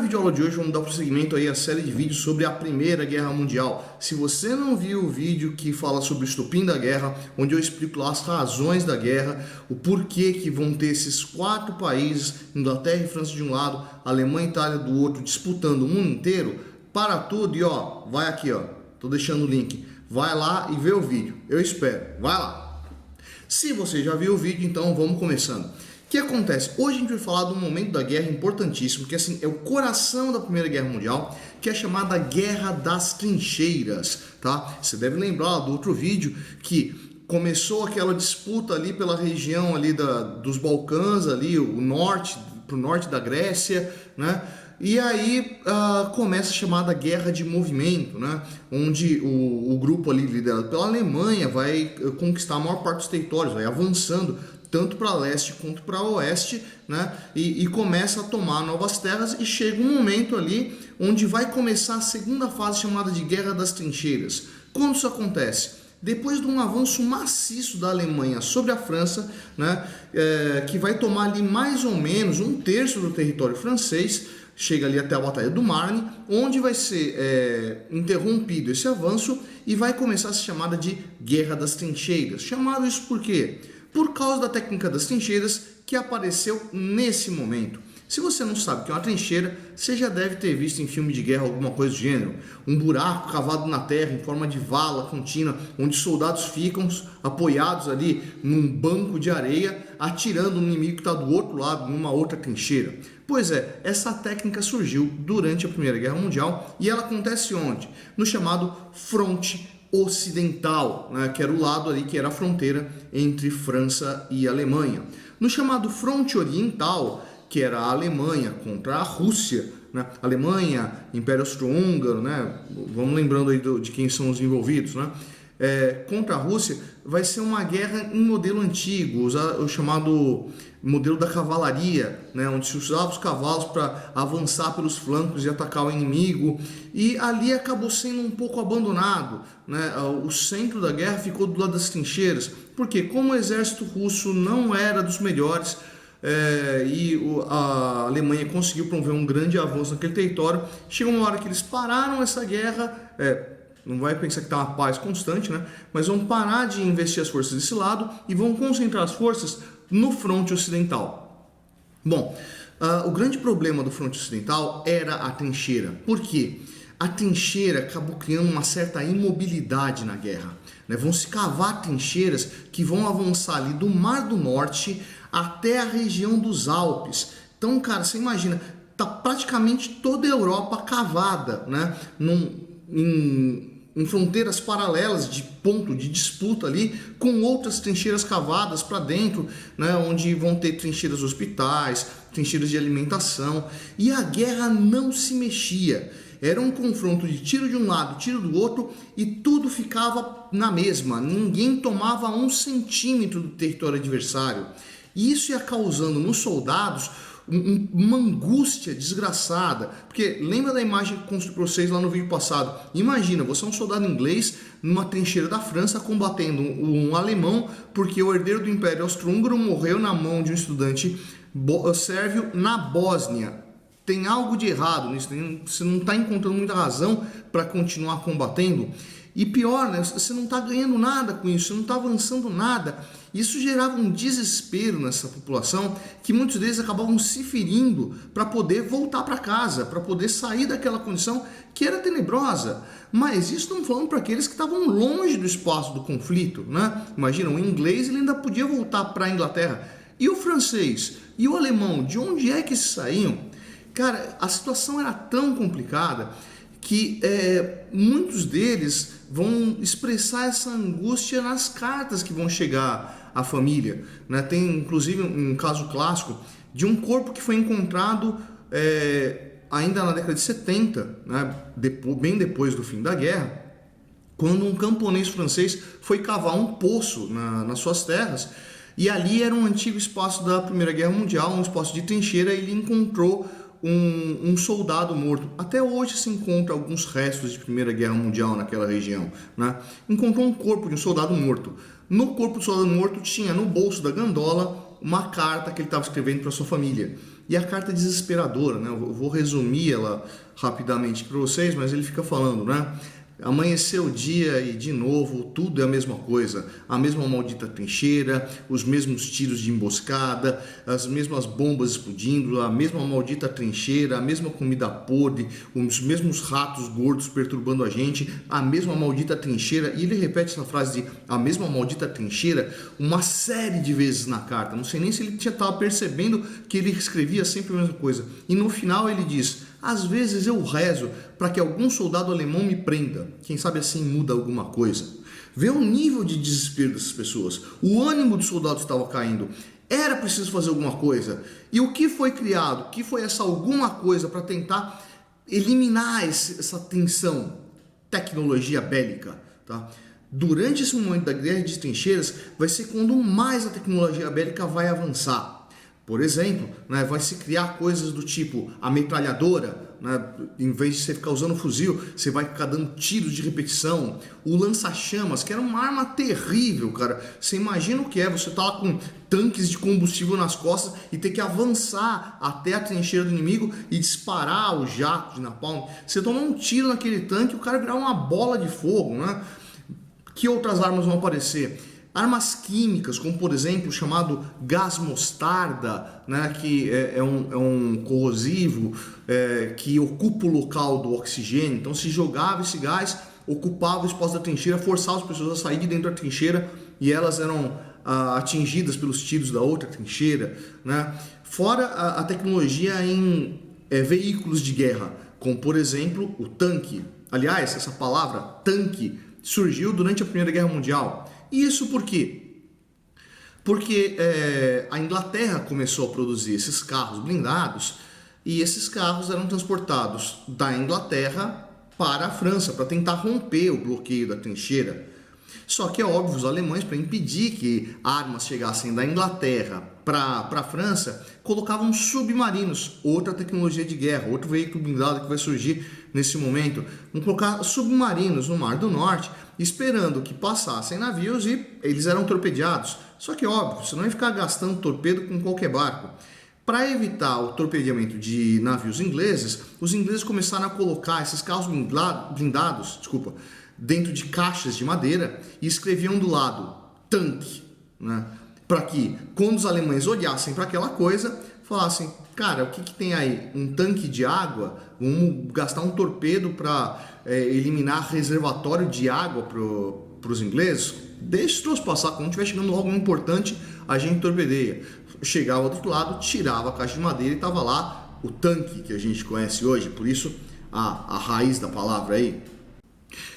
videoaula de hoje vamos dar prosseguimento aí à série de vídeos sobre a Primeira Guerra Mundial. Se você não viu o vídeo que fala sobre o estopim da guerra, onde eu explico lá as razões da guerra, o porquê que vão ter esses 4 países, Inglaterra e França de um lado, Alemanha e Itália do outro, disputando o mundo inteiro, para tudo e ó, vai aqui ó, tô deixando o link, vai lá e vê o vídeo, eu espero, vai lá. Se você já viu o vídeo, então vamos começando. O que acontece? Hoje a gente vai falar de um momento da guerra importantíssimo, que assim, é o coração da Primeira Guerra Mundial, que é chamada Guerra das Trincheiras, tá? Você deve lembrar do outro vídeo que começou aquela disputa ali pela região ali dos Balcãs, ali, pro norte da Grécia, né? E aí começa a chamada Guerra de Movimento, né? Onde o grupo ali liderado pela Alemanha vai conquistar a maior parte dos territórios, vai avançando tanto para leste quanto para oeste, né? E começa a tomar novas terras e chega um momento ali onde vai começar a segunda fase chamada de Guerra das Trincheiras. Quando isso acontece? Depois de um avanço maciço da Alemanha sobre a França, né? Que vai tomar ali mais ou menos 1/3 do território francês, chega ali até a Batalha do Marne, onde vai ser interrompido esse avanço e vai começar a ser chamada de Guerra das Trincheiras. Chamado isso por quê? Por causa da técnica das trincheiras que apareceu nesse momento. Se você não sabe o que é uma trincheira, você já deve ter visto em filme de guerra alguma coisa do gênero. Um buraco cavado na terra em forma de vala contínua, onde soldados ficam apoiados ali num banco de areia, atirando no inimigo que está do outro lado, numa outra trincheira. Pois é, essa técnica surgiu durante a Primeira Guerra Mundial e ela acontece onde? No chamado fronte ocidental, né, que era o lado ali que era a fronteira entre França e Alemanha. No chamado fronte oriental, que era a Alemanha contra a Rússia, né, Alemanha, Império Austro-Húngaro, né, vamos lembrando aí de quem são os envolvidos, né, contra a Rússia, vai ser uma guerra em modelo antigo, o chamado modelo da cavalaria, né, onde se usava os cavalos para avançar pelos flancos e atacar o inimigo, e ali acabou sendo um pouco abandonado, né, o centro da guerra ficou do lado das trincheiras, porque como o exército russo não era dos melhores, a Alemanha conseguiu promover um grande avanço naquele território, chegou uma hora que eles pararam essa guerra, não vai pensar que está uma paz constante, né? Mas vão parar de investir as forças desse lado e vão concentrar as forças no fronte ocidental. Bom, o grande problema do fronte ocidental era a trincheira. Por quê? A trincheira acabou criando uma certa imobilidade na guerra, né? Vão se cavar trincheiras que vão avançar ali do Mar do Norte até a região dos Alpes. Então, cara, você imagina, tá praticamente toda a Europa cavada, né? Em fronteiras paralelas de ponto de disputa ali, com outras trincheiras cavadas para dentro, né, onde vão ter trincheiras hospitais, trincheiras de alimentação, e a guerra não se mexia. Era um confronto de tiro de um lado, tiro do outro, e tudo ficava na mesma, ninguém tomava 1 centímetro do território adversário. E isso ia causando nos soldados uma angústia desgraçada, porque lembra da imagem que eu construí para vocês lá no vídeo passado? Imagina, você é um soldado inglês numa trincheira da França combatendo um alemão porque o herdeiro do Império Austro-Húngaro morreu na mão de um estudante sérvio na Bósnia. Tem algo de errado nisso, você não está encontrando muita razão para continuar combatendo. E pior, né, você não está ganhando nada com isso, você não está avançando nada. Isso gerava um desespero nessa população que muitos deles acabavam se ferindo para poder voltar para casa, para poder sair daquela condição que era tenebrosa. Mas isso não falando para aqueles que estavam longe do espaço do conflito, né? Imagina, o inglês ele ainda podia voltar para a Inglaterra. E o francês? E o alemão? De onde é que eles saíam? Cara, a situação era tão complicada que muitos deles vão expressar essa angústia nas cartas que vão chegar à família, né? Tem inclusive um caso clássico de um corpo que foi encontrado ainda na década de 70, né? Bem depois do fim da guerra, quando um camponês francês foi cavar um poço nas suas terras, e ali era um antigo espaço da Primeira Guerra Mundial, um espaço de trincheira, e ele encontrou um soldado morto. Até hoje se encontra alguns restos de Primeira Guerra Mundial naquela região, né? Encontrou um corpo de um soldado morto. No corpo do soldado morto tinha no bolso da gandola uma carta que ele estava escrevendo para sua família. E a carta é desesperadora, né? Eu vou resumir ela rapidamente para vocês, mas ele fica falando, né? Amanheceu o dia e de novo tudo é a mesma coisa, a mesma maldita trincheira, os mesmos tiros de emboscada, as mesmas bombas explodindo, a mesma maldita trincheira, a mesma comida podre, os mesmos ratos gordos perturbando a gente, a mesma maldita trincheira. E ele repete essa frase de a mesma maldita trincheira uma série de vezes na carta. Não sei nem se ele já estava percebendo que ele escrevia sempre a mesma coisa. E no final ele diz: às vezes eu rezo para que algum soldado alemão me prenda. Quem sabe assim muda alguma coisa. Vê o nível de desespero dessas pessoas. O ânimo dos soldados estava caindo. Era preciso fazer alguma coisa. E o que foi criado? O que foi essa alguma coisa para tentar eliminar essa tensão? Tecnologia bélica. Tá? Durante esse momento da guerra de trincheiras, vai ser quando mais a tecnologia bélica vai avançar. Por exemplo, né, vai se criar coisas do tipo a metralhadora, né, em vez de você ficar usando fuzil, você vai ficar dando tiros de repetição. O lança-chamas, que era uma arma terrível, cara. Você imagina o que é você tá lá com tanques de combustível nas costas e ter que avançar até a trincheira do inimigo e disparar o jato de napalm. Você tomar um tiro naquele tanque e o cara virar uma bola de fogo, né? Que outras armas vão aparecer? Armas químicas, como por exemplo o chamado gás mostarda, né, que é um corrosivo que ocupa o local do oxigênio. Então se jogava esse gás, ocupava o espaço da trincheira, forçava as pessoas a sair de dentro da trincheira e elas eram atingidas pelos tiros da outra trincheira. Né? Fora a tecnologia em veículos de guerra, como por exemplo o tanque. Aliás, essa palavra tanque surgiu durante a Primeira Guerra Mundial. E isso por quê? Porque a Inglaterra começou a produzir esses carros blindados e esses carros eram transportados da Inglaterra para a França para tentar romper o bloqueio da trincheira. Só que é óbvio, os alemães, para impedir que armas chegassem da Inglaterra para a França, colocavam submarinos, outra tecnologia de guerra, outro veículo blindado que vai surgir nesse momento. Vão colocar submarinos no Mar do Norte, esperando que passassem navios e eles eram torpedeados. Só que óbvio, você não ia ficar gastando torpedo com qualquer barco. Para evitar o torpedeamento de navios ingleses, os ingleses começaram a colocar esses carros blindados, dentro de caixas de madeira e escreviam do lado tanque, né? Para que quando os alemães olhassem para aquela coisa, falassem: cara, o que tem aí? Um tanque de água? Vamos gastar um torpedo para eliminar reservatório de água para os ingleses? Deixa os troços passar, quando estiver chegando algo importante, a gente torpedeia. Chegava do outro lado, tirava a caixa de madeira e estava lá o tanque que a gente conhece hoje, por isso a raiz da palavra aí.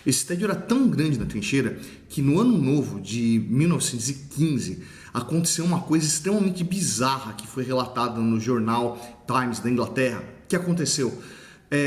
Esse tédio era tão grande na trincheira que no ano novo de 1915 aconteceu uma coisa extremamente bizarra que foi relatada no jornal Times da Inglaterra. O que aconteceu?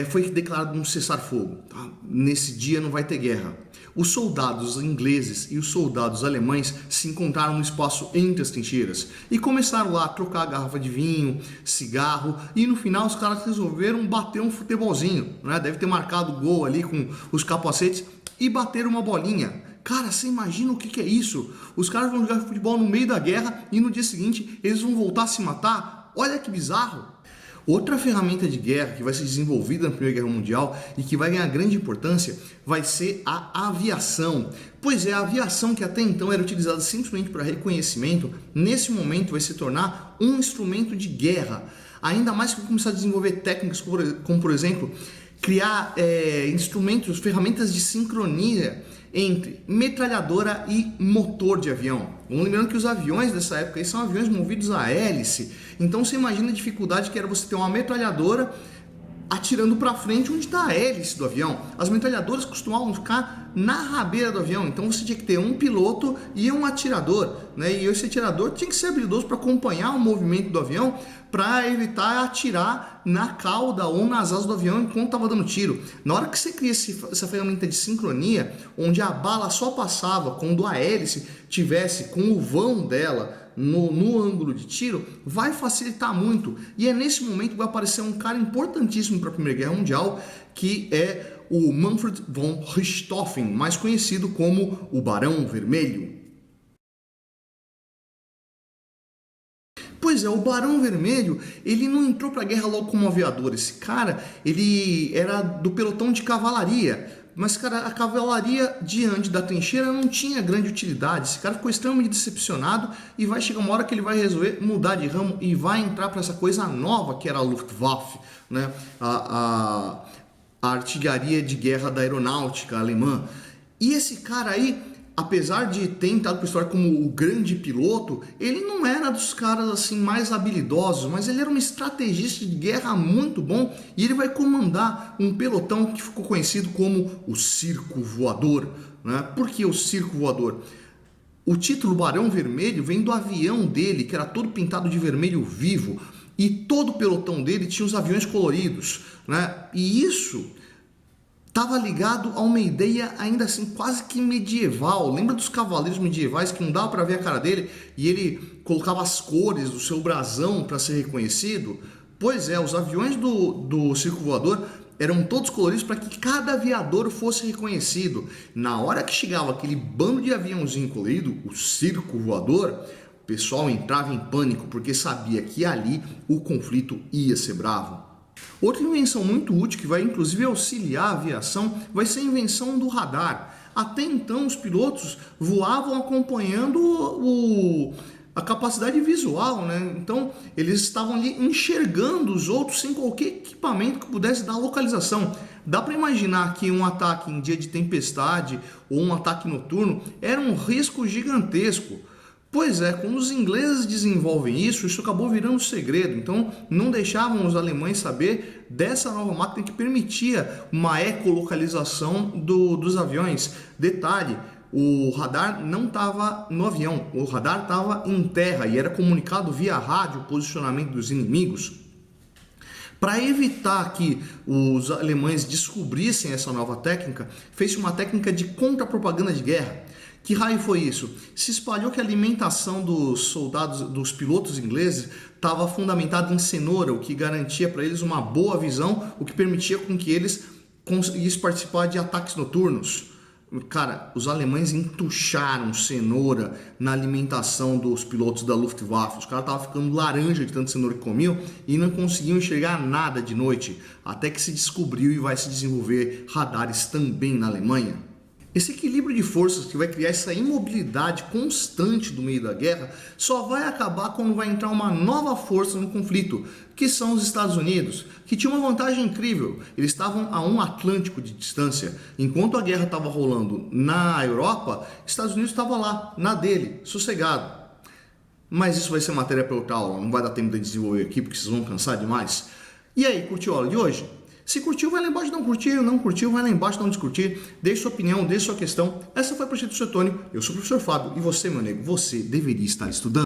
Foi declarado um cessar-fogo. Tá? Nesse dia não vai ter guerra. Os soldados ingleses e os soldados alemães se encontraram no espaço entre as trincheiras e começaram lá a trocar garrafa de vinho, cigarro, e no final os caras resolveram bater um futebolzinho, né? Deve ter marcado gol ali com os capacetes e bater uma bolinha. Cara, você imagina o que é isso? Os caras vão jogar futebol no meio da guerra e no dia seguinte eles vão voltar a se matar? Olha que bizarro! Outra ferramenta de guerra que vai ser desenvolvida na Primeira Guerra Mundial e que vai ganhar grande importância vai ser a aviação. Pois é, a aviação que até então era utilizada simplesmente para reconhecimento, nesse momento vai se tornar um instrumento de guerra. Ainda mais que vai começar a desenvolver técnicas como por exemplo, criar instrumentos, ferramentas de sincronia entre metralhadora e motor de avião. Vamos lembrando que os aviões dessa época aí são aviões movidos a hélice. Então você imagina a dificuldade que era você ter uma metralhadora atirando para frente onde está a hélice do avião. As metralhadoras costumavam ficar na rabeira do avião, então você tinha que ter um piloto e um atirador, né? E esse atirador tinha que ser habilidoso para acompanhar o movimento do avião para evitar atirar na cauda ou nas asas do avião enquanto estava dando tiro. Na hora que você cria essa ferramenta de sincronia, onde a bala só passava quando a hélice tivesse com o vão dela no ângulo de tiro, vai facilitar muito. E é nesse momento que vai aparecer um cara importantíssimo para a Primeira Guerra Mundial, que é o Manfred von Richthofen, mais conhecido como o Barão Vermelho. Pois é, o Barão Vermelho, ele não entrou para a guerra logo como aviador. Esse cara, ele era do pelotão de cavalaria. Mas, cara, a cavalaria diante da trincheira não tinha grande utilidade. Esse cara ficou extremamente decepcionado e vai chegar uma hora que ele vai resolver mudar de ramo e vai entrar para essa coisa nova que era a Luftwaffe, né? A artilharia de guerra da aeronáutica alemã. E esse cara aí, apesar de ter entrado para a história como o grande piloto, ele não era dos caras assim mais habilidosos, mas ele era um estrategista de guerra muito bom e ele vai comandar um pelotão que ficou conhecido como o Circo Voador, né? Por que o Circo Voador? O título Barão Vermelho vem do avião dele, que era todo pintado de vermelho vivo, e todo o pelotão dele tinha os aviões coloridos, né? E isso estava ligado a uma ideia ainda assim quase que medieval. Lembra dos cavaleiros medievais que não dava para ver a cara dele e ele colocava as cores do seu brasão para ser reconhecido? Pois é, os aviões do Circo Voador eram todos coloridos para que cada aviador fosse reconhecido. Na hora que chegava aquele bando de aviãozinho colorido, o Circo Voador, o pessoal entrava em pânico porque sabia que ali o conflito ia ser bravo. Outra invenção muito útil que vai inclusive auxiliar a aviação vai ser a invenção do radar. Até então os pilotos voavam acompanhando a capacidade visual, né? Então eles estavam ali enxergando os outros sem qualquer equipamento que pudesse dar localização. Dá para imaginar que um ataque em dia de tempestade ou um ataque noturno era um risco gigantesco. Pois é, quando os ingleses desenvolvem isso acabou virando segredo. Então não deixavam os alemães saber dessa nova máquina que permitia uma ecolocalização dos aviões. Detalhe, o radar não estava no avião, o radar estava em terra e era comunicado via rádio o posicionamento dos inimigos. Para evitar que os alemães descobrissem essa nova técnica, fez-se uma técnica de contra-propaganda de guerra. Que raio foi isso? Se espalhou que a alimentação dos soldados, dos pilotos ingleses, estava fundamentada em cenoura, o que garantia para eles uma boa visão, o que permitia com que eles conseguissem participar de ataques noturnos. Cara, os alemães entucharam cenoura na alimentação dos pilotos da Luftwaffe. Os caras estavam ficando laranja de tanta cenoura que comiam e não conseguiam enxergar nada de noite, até que se descobriu e vai se desenvolver radares também na Alemanha. Esse equilíbrio de forças que vai criar essa imobilidade constante do meio da guerra só vai acabar quando vai entrar uma nova força no conflito, que são os Estados Unidos, que tinha uma vantagem incrível. Eles estavam a um Atlântico de distância. Enquanto a guerra estava rolando na Europa, Estados Unidos estava lá, na dele, sossegado. Mas isso vai ser matéria para outra aula, não vai dar tempo de desenvolver aqui porque vocês vão cansar demais. E aí, curtiu a aula de hoje? Se curtiu, vai lá embaixo, não curtiu, vai lá embaixo, não descurtir, deixe sua opinião, deixe sua questão. Essa foi a Projeto Suetônio, eu sou o professor Fábio e você, meu nego, você deveria estar estudando.